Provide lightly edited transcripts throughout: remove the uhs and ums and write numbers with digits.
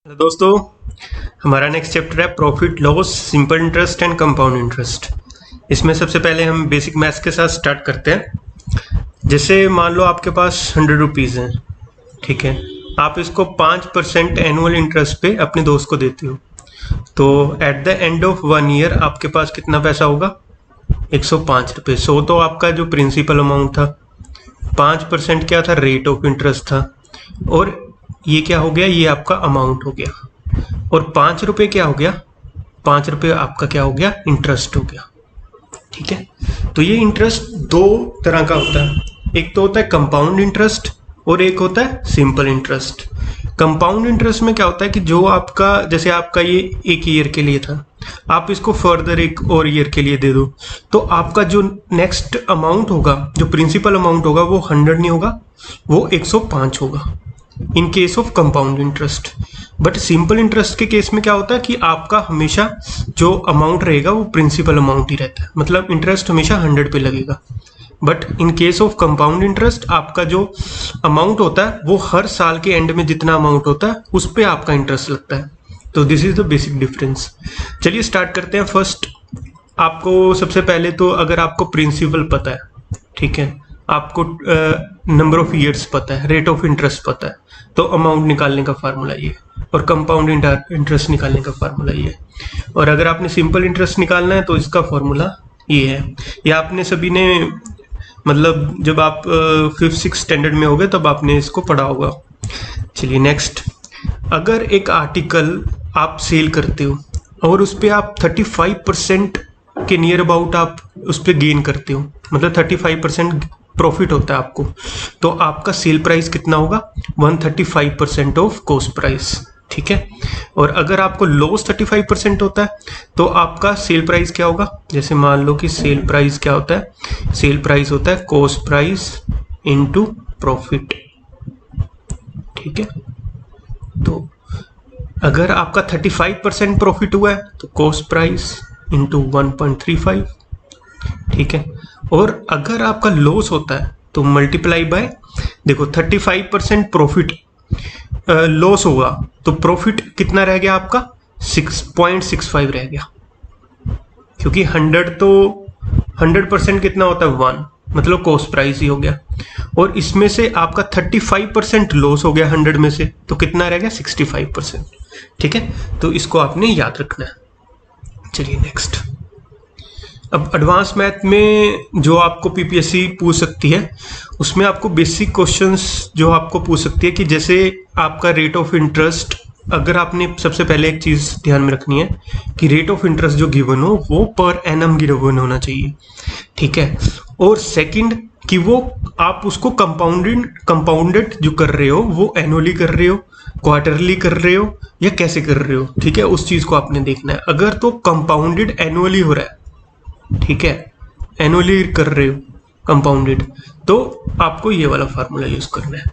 Hello दोस्तों, हमारा next chapter है profit loss, simple interest and compound interest. इसमें सबसे पहले हम बेसिक मैथ्स के साथ स्टार्ट करते हैं। जैसे मान लो आपके पास 100 रुपीज़ हैं, ठीक है। आप इसको 5% एनुअल इंटरेस्ट पे अपने दोस्त को देते हो, तो at the end of 1 year आपके पास कितना पैसा होगा? 105 रुपये। सो तो आपका जो प्रिंसिपल अमाउंट था, 5% क्या था? रेट ऑफ इंटरेस्ट था। और ये क्या हो गया? ये आपका अमाउंट हो गया। और 5 रुपये क्या हो गया? 5 रुपये आपका क्या हो गया? इंटरेस्ट हो गया, ठीक है। तो ये इंटरेस्ट दो तरह का होता है, एक तो होता है कंपाउंड इंटरेस्ट और एक होता है सिंपल इंटरेस्ट। कंपाउंड इंटरेस्ट में क्या होता है कि जो आपका, जैसे आपका ये 1 ईयर के लिए था, आप इसको फर्दर 1 और ईयर के लिए दे दो, तो आपका जो नेक्स्ट अमाउंट होगा, जो प्रिंसिपल अमाउंट होगा, वो 100 नहीं होगा, वो 105 होगा in case of compound interest. But simple interest के केस में क्या होता है कि आपका हमेशा जो अमाउंट रहेगा वो प्रिंसिपल अमाउंट ही रहता है, मतलब इंटरेस्ट हमेशा 100 पे लगेगा। But in case of compound interest आपका जो अमाउंट होता है वो हर साल के एंड में जितना अमाउंट होता है उस पर आपका इंटरेस्ट लगता है। तो this is the basic difference. चलिए स्टार्ट करते हैं। फर्स्ट आपको सबसे पहले तो अगर आपको प्रिंसिपल पता है, ठीक है, आपको नंबर ऑफ ईयर्स पता है, रेट ऑफ इंटरेस्ट पता है, तो अमाउंट निकालने का फार्मूला ये, और कंपाउंड इंटरेस्ट निकालने का फार्मूला ये। और अगर आपने सिंपल इंटरेस्ट निकालना है तो इसका फार्मूला ये है। ये आपने सभी ने, मतलब जब आप 5th 6th स्टैंडर्ड में होगे तब आपने इसको पढ़ा होगा। चलिए नेक्स्ट, अगर एक आर्टिकल आप सेल करते हो और उस पर आप 35% के नियर अबाउट आप उस पर गेन करते हो, मतलब 35% प्रॉफिट होता है आपको, तो आपका सेल प्राइस कितना होगा? 135% ऑफ कॉस्ट प्राइस, ठीक है। और अगर आपको लॉस 35% होता है तो आपका सेल प्राइस क्या होगा? जैसे मान लो कि सेल प्राइस क्या होता है? सेल प्राइस होता है कॉस्ट प्राइस इनटू प्रॉफिट, ठीक है। तो अगर आपका 35% प्रॉफिट हुआ है तो कॉस्ट प्राइस इंटू 1.35, ठीक है। और अगर आपका लॉस होता है तो मल्टीप्लाई बाय, देखो 35% प्रॉफिट लॉस होगा तो प्रॉफिट कितना रह गया आपका? 6.65 रह गया, क्योंकि 100% कितना होता है? 1, मतलब कॉस्ट प्राइस ही हो गया। और इसमें से आपका 35% लॉस हो गया 100 में से, तो कितना रह गया? 65%, ठीक है। तो इसको आपने याद रखना है। चलिए नेक्स्ट, अब एडवांस मैथ में जो आपको पीपीएससी पूछ सकती है, उसमें आपको बेसिक क्वेश्चंस जो आपको पूछ सकती है कि जैसे आपका रेट ऑफ इंटरेस्ट, अगर आपने सबसे पहले एक चीज़ ध्यान में रखनी है कि रेट ऑफ इंटरेस्ट जो गिवन हो वो पर एनम गिवन होना चाहिए, ठीक है। और सेकंड कि वो आप उसको कंपाउंडेड जो कर रहे हो वो एनुअली कर रहे हो, क्वार्टरली कर रहे हो, या कैसे कर रहे हो, ठीक है। उस चीज़ को आपने देखना है। अगर तो कंपाउंडेड एनुअली हो रहा है, ठीक है, एनुअली कर रहे हो कंपाउंडेड, तो आपको ये वाला फार्मूला यूज करना है।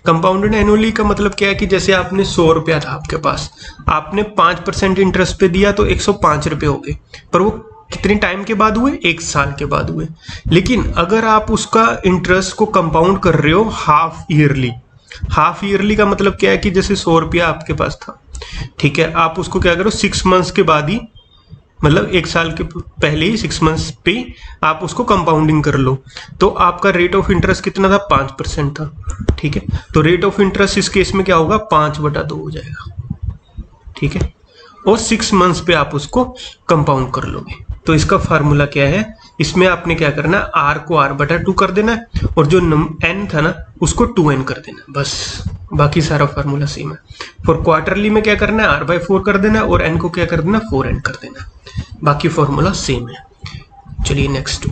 कंपाउंडेड एनुअली का मतलब क्या है कि जैसे आपने 100 रुपया था आपके पास, आपने 5% इंटरेस्ट पे दिया तो 105 रुपये हो गए, पर वो कितने टाइम के बाद हुए? 1 साल के बाद हुए। लेकिन अगर आप उसका इंटरेस्ट को कंपाउंड कर रहे हो हाफ ईयरली, हाफ ईयरली का मतलब क्या है कि जैसे 100 रुपया आपके पास था, ठीक है, आप उसको क्या करो 6 मंथ्स के बाद ही, मतलब 1 साल के पहले ही 6 मंथ्स पे आप उसको कंपाउंडिंग कर लो, तो आपका रेट ऑफ इंटरेस्ट कितना था? 5% था, ठीक है। तो रेट ऑफ इंटरेस्ट इस केस में क्या होगा? 5/2 हो जाएगा, ठीक है। और 6 मंथ्स पे आप उसको कंपाउंड कर लोगे। तो इसका फार्मूला क्या है? इसमें आपने क्या करना है? r को r/2 कर देना है, और जो n था ना उसको 2n कर देना है, बस। बाकी सारा फार्मूला सेम है। फॉर क्वार्टरली में क्या करना है? r/4 कर देना है, और n को क्या कर देना? 4n कर देना है। बाकी फॉर्मूला सेम है। चलिए नेक्स्ट,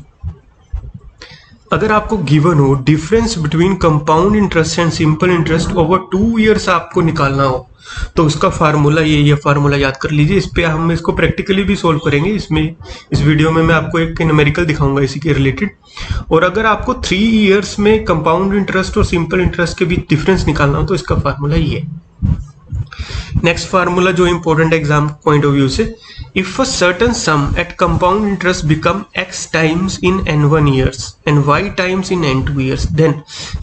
अगर आपको गिवन हो difference between compound interest and simple interest over 2 years आपको निकालना हो, तो उसका फार्मूला ये फार्मूला याद कर लीजिए। इस पे हम इसको प्रैक्टिकली भी सोल्व करेंगे। इसमें इस वीडियो में मैं आपको एक न्यूमेरिकल दिखाऊंगा इसी के रिलेटेड। और अगर आपको 3 ईयर्स में कंपाउंड इंटरेस्ट और सिंपल इंटरेस्ट के बीच डिफरेंस निकालना हो तो इसका फार्मूला ये। नेक्स्ट फार्मूला जो important exam point of view से, If a certain sum at compound interest become x times in n1 years and y times in n2 years, then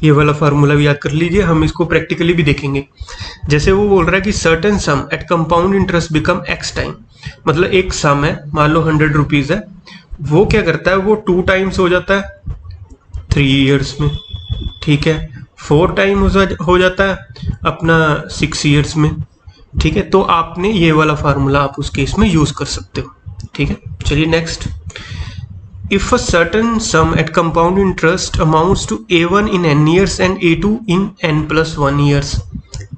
ये वाला फार्मूला भी याद कर लीजिए, हम इसको प्रैक्टिकली भी देखेंगे। जैसे वो बोल रहा है कि certain sum at compound interest become x time, मतलब एक सम है, मान लो 100 रुपीज है, वो क्या करता है, वो 2 टाइम्स हो जाता है 3 इयर्स में, ठीक है, 4 टाइम हो जाता है अपना 6 इयर्स में, ठीक है। तो आपने ये वाला फार्मूला आप उस केस में यूज कर सकते हो, ठीक है। चलिए next, if a certain sum at compound interest amounts to a1 in n years and a2 in n+1 years,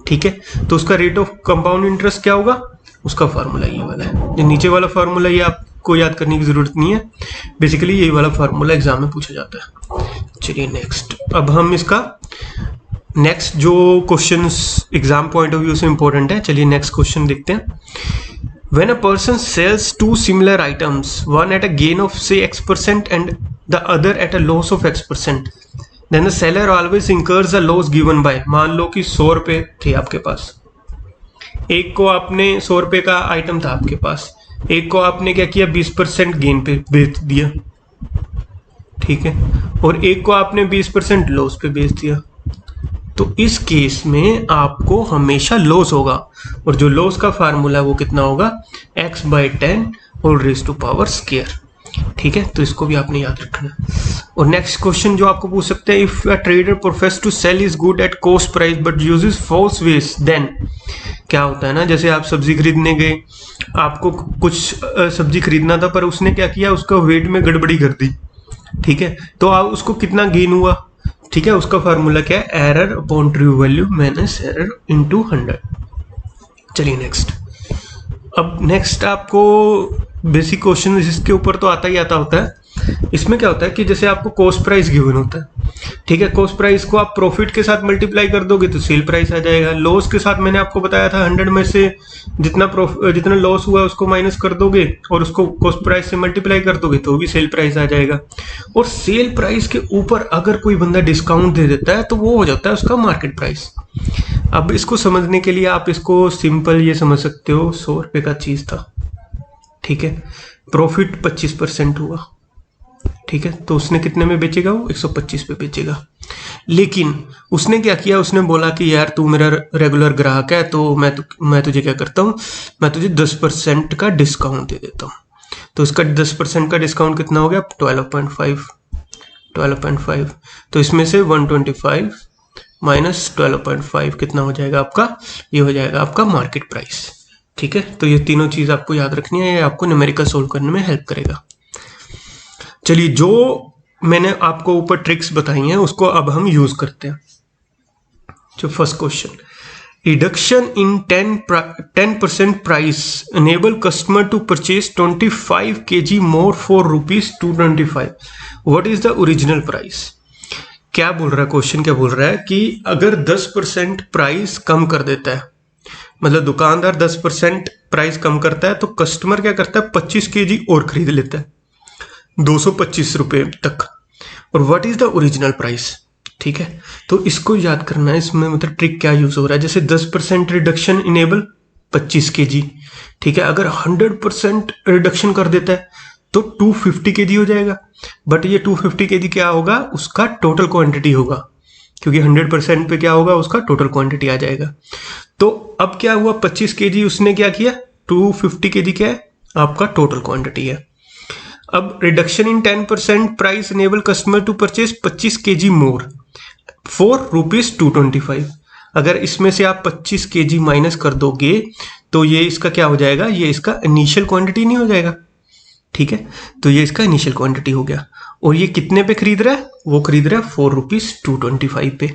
ठीक है, तो उसका रेट ऑफ कंपाउंड इंटरेस्ट क्या होगा, उसका फार्मूला ये वाला है। जो नीचे वाला फार्मूला ये आपको याद करने की जरूरत नहीं है, बेसिकली यही वाला फार्मूला एग्जाम में पूछा जाता है। चलिए नेक्स्ट, अब हम इसका नेक्स्ट जो questions exam point of view से इंपॉर्टेंट है, चलिए नेक्स्ट क्वेश्चन देखते हैं। When a person sells two similar items, one at a gain of say x% and the other at a loss of x%, then the seller always incurs the loss given by, मान लो कि 100 रुपए थे आपके पास, एक को आपने 100 रुपए का आइटम था आपके पास, एक को आपने क्या किया 20% गेन पे बेच दिया, ठीक है, और एक को आपने 20% लॉस पे बेच दिया। तो इस केस में आपको हमेशा लॉस होगा, और जो लॉस का फार्मूला है वो कितना होगा, x/10 whole raise to power square, ठीक है। तो इसको भी आपने याद रखना है। और नेक्स्ट क्वेश्चन जो आपको पूछ सकते हैं, if a trader profess to sell his good at cost price but uses false weights, देन क्या होता है ना, जैसे आप सब्जी खरीदने गए, आपको कुछ सब्जी खरीदना था पर उसने क्या किया, उसका वेट में गड़बड़ी कर दी, ठीक है, तो आप उसको कितना गेन हुआ, ठीक है, उसका फार्मूला क्या है, error upon true value minus error into 100। चलिए नेक्स्ट, अब नेक्स्ट आपको बेसिक क्वेश्चन इसके ऊपर तो आता ही आता होता है। इसमें क्या होता है कि जैसे आपको कॉस्ट प्राइस गिवन होता है, ठीक है, कॉस्ट प्राइस को आप प्रॉफिट के साथ मल्टीप्लाई कर दोगे तो सेल प्राइस आ जाएगा, लॉस के साथ मैंने आपको बताया था 100 में से जितना लॉस हुआ उसको माइनस कर दोगे और उसको कॉस्ट प्राइस से मल्टीप्लाई कर दोगे तो भी सेल प्राइस आ जाएगा, और सेल प्राइस के ऊपर अगर कोई बंदा डिस्काउंट दे देता है तो वो हो जाता है उसका मार्केट प्राइस। अब इसको समझने के लिए आप इसको सिंपल ये समझ सकते हो, 100 रुपए का चीज था, ठीक है, प्रॉफिट 25% हुआ, ठीक है, तो उसने कितने में बेचेगा, वो 125 पे बेचेगा। लेकिन उसने क्या किया, उसने बोला कि यार तू मेरा रेगुलर ग्राहक है तो मैं तुझे क्या करता हूँ, मैं तुझे 10% का डिस्काउंट दे देता हूँ। तो इसका 10% का डिस्काउंट कितना हो गया, 12.5, तो इसमें से 125 माइनस 12.5 कितना हो जाएगा आपका, ये हो जाएगा आपका मार्केट प्राइस, ठीक है। तो ये तीनों चीज आपको याद रखनी है, ये आपको न्यूमेरिकल सोल्व करने में हेल्प करेगा। चलिए, जो मैंने आपको ऊपर ट्रिक्स बताई हैं उसको अब हम यूज करते हैं। जो first question, reduction in 10% price enable customer to purchase 25 kg more for ₹225, what is the original price. क्या बोल रहा है क्वेश्चन, क्या बोल रहा है कि अगर 10% प्राइस कम कर देता है, मतलब दुकानदार 10% प्राइस कम करता है तो कस्टमर क्या करता है, 25 kg और खरीद लेता है 225 रुपए तक, और what is the original price, ठीक है। तो इसको याद करना है, इसमें मतलब ट्रिक क्या यूज हो रहा है, जैसे 10% रिडक्शन इनेबल 25 kg, ठीक है, अगर 100% रिडक्शन कर देता है तो 250 kg हो जाएगा, बट ये 250 kg क्या होगा, उसका टोटल क्वांटिटी होगा, क्योंकि 100% पे क्या होगा, उसका टोटल क्वांटिटी आ जाएगा। तो अब क्या हुआ, 25 kg उसने क्या किया, 250 kg क्या है, आपका टोटल क्वांटिटी है। अब reduction in 10% price enable customer to purchase 25 kg more for ₹225, अगर इसमें से आप 25 kg माइनस कर दोगे तो ये इसका क्या हो जाएगा, ये इसका इनिशियल क्वांटिटी नहीं हो जाएगा, ठीक है, तो ये इसका इनिशियल क्वांटिटी हो गया, और ये कितने पे खरीद रहा है, वो खरीद रहा है ₹4.225 पे,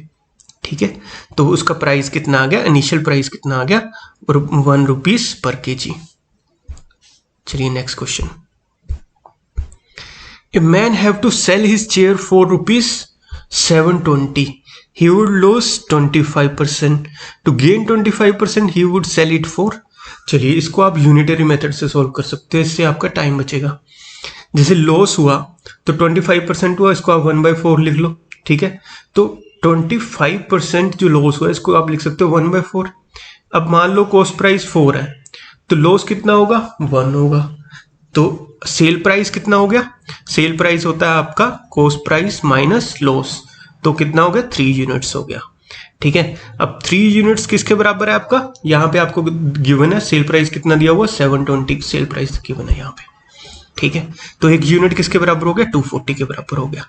ठीक है, तो उसका प्राइस कितना आ गया, इनिशियल प्राइस कितना आ गया, और ₹1 पर kg। चलिए next question, A man have to sell his chair for ₹720. He would lose 25%. To gain 25%, he would sell it for. चलिए, इसको आप यूनिटरी मेथड से सॉल्व कर सकते हो, इससे आपका टाइम बचेगा। जैसे लॉस हुआ तो 25% हुआ, इसको आप 1/4 लिख लो, ठीक है, तो 25% जो लॉस हुआ इसको आप लिख सकते हो 1/4। अब मान लो कॉस्ट प्राइस 4 है तो लॉस कितना होगा, 1 होगा। तो सेल प्राइस कितना हो गया, सेल प्राइस होता है आपका कॉस्ट प्राइस माइनस लॉस, तो कितना हो गया, 3 यूनिट्स हो गया। ठीक है, अब 3 यूनिट्स किसके बराबर है आपका, यहाँ पे आपको गिवन है सेल प्राइस कितना दिया हुआ, 720 सेल प्राइस गिवन है यहाँ पे। ठीक है, तो 1 यूनिट किसके बराबर हो गया, 240 के बराबर हो गया।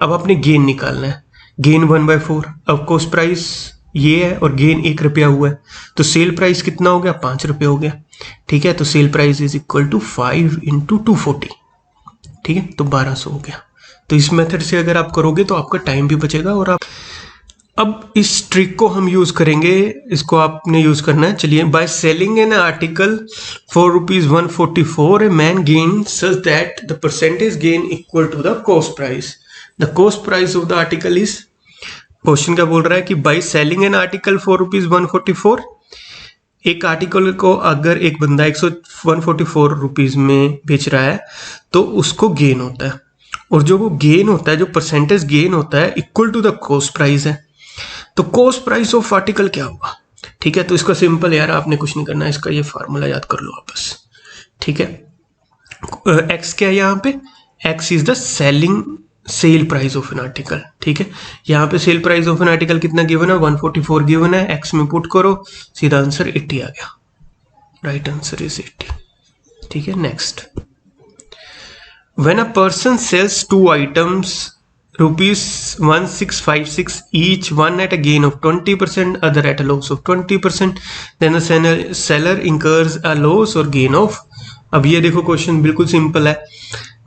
अब आपने गेन निकालना है, गेन 1/4। अब कॉस्ट प्राइस ये है और गेन 1 रुपया हुआ है, तो सेल प्राइस कितना हो गया, 5 रुपये हो गया। ठीक है, तो sale price is equal to 5 × 240। ठीक है, तो 1200 हो गया। तो इस मेथड से अगर आप करोगे तो आपका टाइम भी बचेगा और आप, अब इस ट्रिक को हम यूज करेंगे, इसको आपने यूज करना है। चलिए, by selling an article for ₹144 a man gain such that the percentage gain equal to the cost price. The cost price of the article is, question क्या बोल रहा है कि by selling an article for ₹144, एक article को अगर एक बंदा 144 रुपीज में बेच रहा है तो उसको गेन होता है, और जो वो गेन होता है, जो परसेंटेज गेन होता है, equal to the cost price है। तो कॉस्ट प्राइस ऑफ आर्टिकल क्या होगा। ठीक है, तो इसका सिंपल यार, आपने कुछ नहीं करना है, इसका ये फार्मूला याद कर लो आप बस। ठीक है, एक्स क्या है यहाँ पे, x is the sale price of an article. ठीक है, यहाँ पे sale price of an article कितना गिवन है, 144 गिवन है, एक्स में पुट करो, सीधा आंसर 80 आ गया। Right answer is 80। ठीक है, next, when a person sells 2 items ₹1656 each, one at a gain of 20%, other at a loss of 20%, then the seller incurs a loss or gain of। अब ये देखो question बिल्कुल simple है,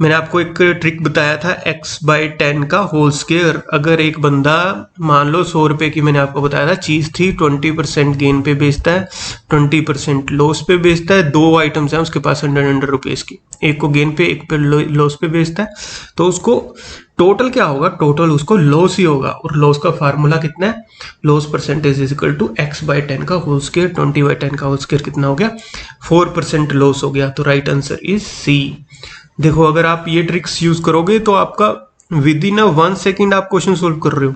मैंने आपको एक ट्रिक बताया था x/10 का होल स्क्वायर। अगर एक बंदा मान लो 100 रुपए की, मैंने आपको बताया था चीज थी, 20% गेन पे बेचता है, 20% लॉस पे बेचता है। 2 आइटम्स हैं उसके पास 100 रुपीज की, एक को गेन पे, एक पे लॉस पे बेचता है, तो उसको टोटल क्या होगा, टोटल उसको लॉस ही होगा। और लॉस का फार्मूला कितना है, loss percentage is equal to x/10 का होल स्क्वायर, 20/10 का होल स्क्वायर कितना हो गया, 4% लॉस हो गया। तो राइट आंसर इज सी। देखो, अगर आप ये ट्रिक्स यूज करोगे तो आपका विद इन 1 सेकेंड आप क्वेश्चन सोल्व कर रहे हो।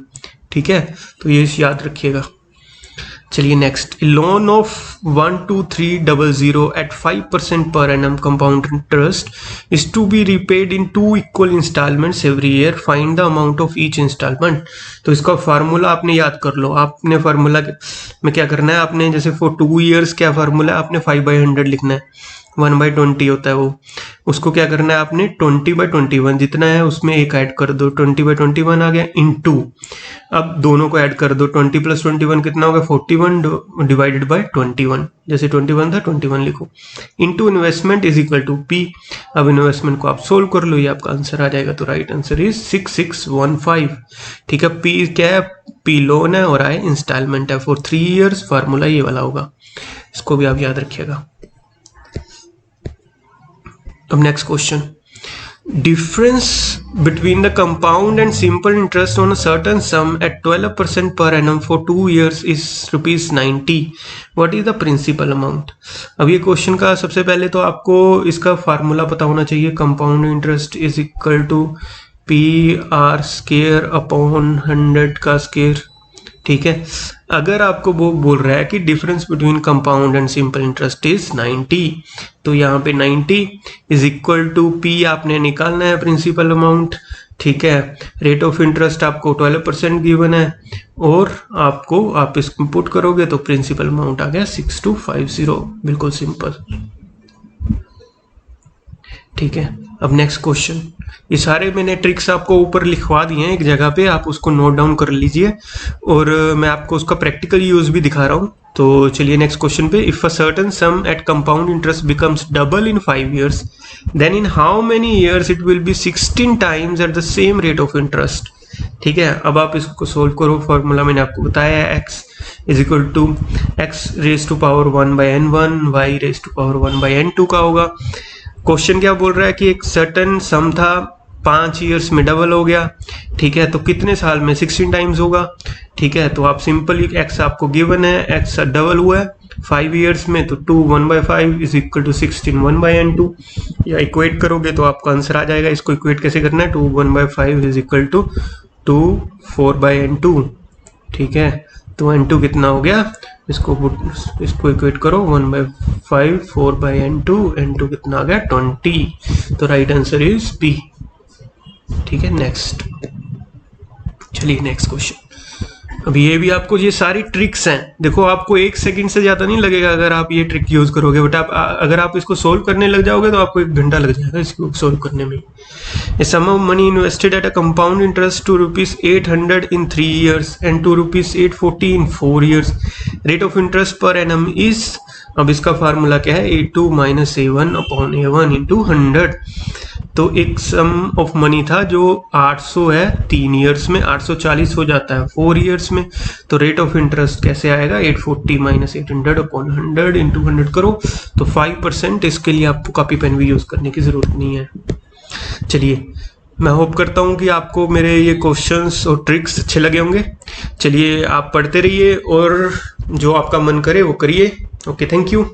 ठीक है, तो ये याद रखिएगा। चलिए next, loan of 12300 at 5% per annum compound interest is to be repaid in 2 equal installments every year. Find the amount of each installment। तो इसका फार्मूला आपने याद कर लो। आपने फार्मूला में क्या करना है, आपने जैसे फॉर 2 years क्या फार्मूला है, आपने 5/100 लिखना है, 1/20 होता है वो, उसको क्या करना है आपने 20/21 जितना है उसमें एक ऐड कर दो, 20/21 आ गया इनटू, अब दोनों को ऐड कर दो, 20 + 21 कितना होगा, 41 डिवाइडेड बाय 21, जैसे 21 था 21 लिखो, into investment is equal to P. अब इन्वेस्टमेंट को आप सोल्व कर लो, ये आपका आंसर आ जाएगा। तो राइट आंसर इज 6615। ठीक है, पी क्या है, पी लोन है और आई इंस्टॉलमेंट है फॉर 3 years। फार्मूला ये वाला होगा, इसको भी आप याद रखिएगा। अब next question, difference between the compound and simple interest on a certain sum at 12% per annum for 2 years is ₹90। what is the principal amount। अब ये क्वेश्चन का सबसे पहले तो आपको इसका फार्मूला पता होना चाहिए, compound interest is equal to PR² upon 100 का स्क्वायर। ठीक है, अगर आपको वो बोल रहा है कि difference between compound and simple interest is 90, तो यहाँ पे 90 इज इक्वल टू पी आपने निकालना है, प्रिंसिपल अमाउंट। ठीक है, रेट ऑफ इंटरेस्ट आपको 12% गिवन है, और आपको आप इसको पुट करोगे तो प्रिंसिपल अमाउंट आ गया 6250। बिल्कुल सिंपल। ठीक है, अब नेक्स्ट क्वेश्चन, ये सारे मैंने ट्रिक्स आपको ऊपर लिखवा दिए हैं एक जगह पे, आप उसको नोट डाउन कर लीजिए, और मैं आपको उसका प्रैक्टिकल यूज भी दिखा रहा हूँ। तो चलिए नेक्स्ट क्वेश्चन पे, if a certain sum at compound interest becomes double in 5 years, then in how many years it will be 16 times at the same rate of interest. ठीक है, अब आप इसको सोल्व करो। फॉर्मूला मैंने आपको बताया है, x is equal to x⁻1/n1 y⁻1/n2 का होगा। क्वेश्चन क्या बोल रहा है कि एक सर्टन सम था, 5 years में डबल हो गया। ठीक है, तो कितने साल में 16 टाइम्स होगा। ठीक है, तो आप सिंपली x आपको गिवन है, x डबल हुआ है 5 years में, तो 2 1/5 इज इक्वल टू 16 1/n2, या इक्वेट करोगे तो आपका आंसर आ जाएगा। इसको इक्वेट कैसे करना है, 2 1/5 इज इक्वल टू 2 4/n2। ठीक है, तो n2 कितना हो गया, इसको इक्वेट करो 1/5 4/n2 n2 कितना आ गया 20। तो राइट आंसर इज बी। ठीक है, नेक्स्ट। चलिए नेक्स्ट क्वेश्चन। अब ये भी आपको, ये सारी ट्रिक्स हैं, देखो आपको 1 सेकंड से ज़्यादा नहीं लगेगा अगर आप ये ट्रिक यूज़ करोगे, बट आप अगर आप इसको सोल्व करने लग जाओगे तो आपको 1 घंटा लग जाएगा इसको सोल्व करने में। A sum of money invested at a compound interest ₹800 in 3 years and ₹840 in 4 years। Rate of interest per annum is, अब इसका फार्मूला क्या है, A2 - A1 upon A1 into 100। तो एक सम ऑफ मनी था जो 800 है 3 ईयर्स में, 840 हो जाता है 4 ईयर्स में। तो रेट ऑफ इंटरेस्ट कैसे आएगा, 840 - 800 अपॉन 100 इंटू 100 करो तो 5%। इसके लिए आपको कॉपी पेन भी यूज़ करने की ज़रूरत नहीं है। चलिए, मैं होप करता हूँ कि आपको मेरे ये क्वेश्चंस और ट्रिक्स अच्छे लगे होंगे। चलिए, आप पढ़ते रहिए और जो आपका मन करे वो करिए। Okay, thank you.